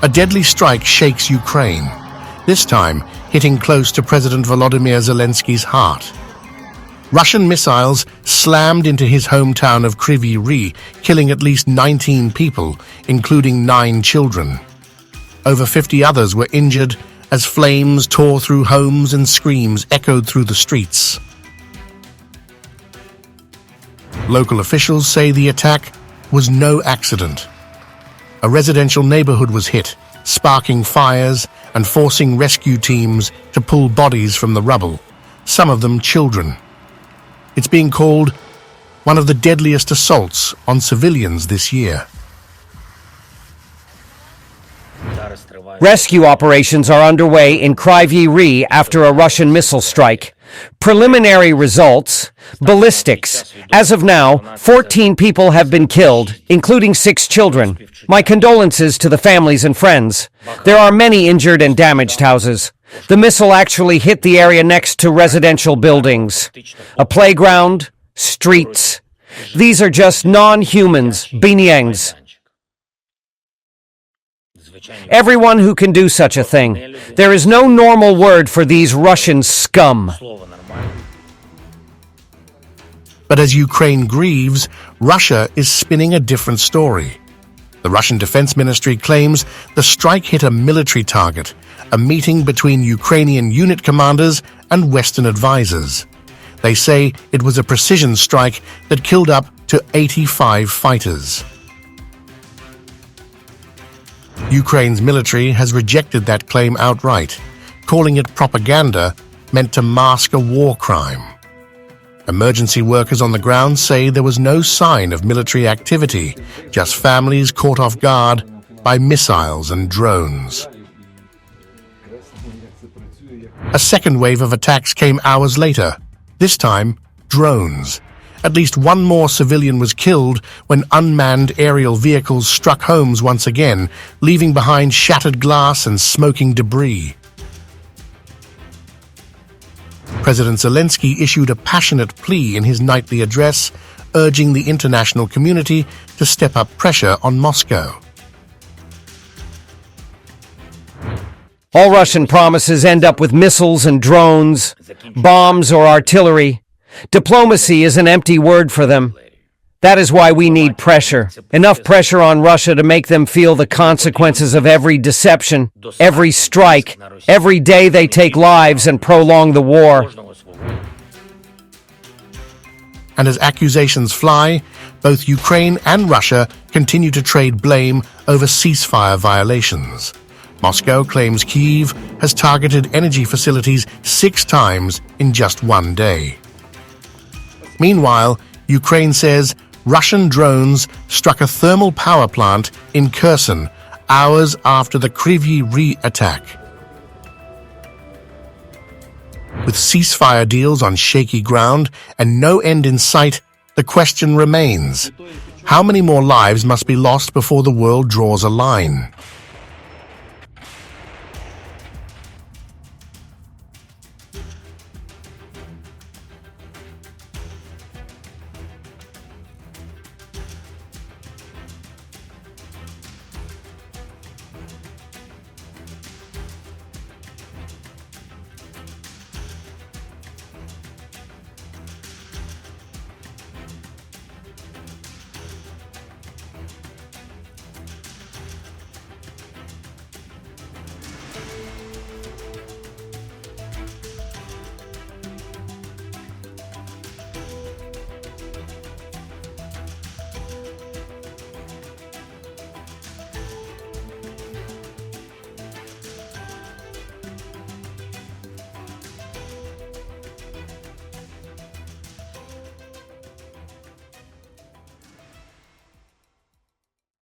A deadly strike shakes Ukraine, this time hitting close to President Volodymyr Zelensky's heart. Russian missiles slammed into his hometown of Kryvyi Rih, killing at least 19 people, including 9 children. Over 50 others were injured as flames tore through homes and screams echoed through the streets. Local officials say the attack was no accident. A residential neighborhood was hit, sparking fires and forcing rescue teams to pull bodies from the rubble, some of them children. It's being called one of the deadliest assaults on civilians this year. Rescue operations are underway in Kryvyi Rih after a Russian missile strike. Preliminary results: ballistics. As of now, 14 people have been killed, including 6 children. My condolences to the families and friends. There are many injured and damaged houses. The missile actually hit the area next to residential buildings. A playground, streets. These are just non-humans, binyangs. Everyone who can do such a thing. There is no normal word for these Russian scum. But as Ukraine grieves, Russia is spinning a different story. The Russian Defense Ministry claims the strike hit a military target, a meeting between Ukrainian unit commanders and Western advisors. They say it was a precision strike that killed up to 85 fighters. Ukraine's military has rejected that claim outright, calling it propaganda meant to mask a war crime. Emergency workers on the ground say there was no sign of military activity, just families caught off guard by missiles and drones. A second wave of attacks came hours later, this time drones. At least one more civilian was killed when unmanned aerial vehicles struck homes once again, leaving behind shattered glass and smoking debris. President Zelensky issued a passionate plea in his nightly address, urging the international community to step up pressure on Moscow. All Russian promises end up with missiles and drones, bombs or artillery. Diplomacy is an empty word for them. That is why we need pressure. Enough pressure on Russia to make them feel the consequences of every deception, every strike, every day they take lives and prolong the war. And as accusations fly, both Ukraine and Russia continue to trade blame over ceasefire violations. Moscow claims Kyiv has targeted energy facilities 6 times in just one day. Meanwhile, Ukraine says Russian drones struck a thermal power plant in Kherson hours after the Kryvyi Rih attack. With ceasefire deals on shaky ground and no end in sight, the question remains: how many more lives must be lost before the world draws a line?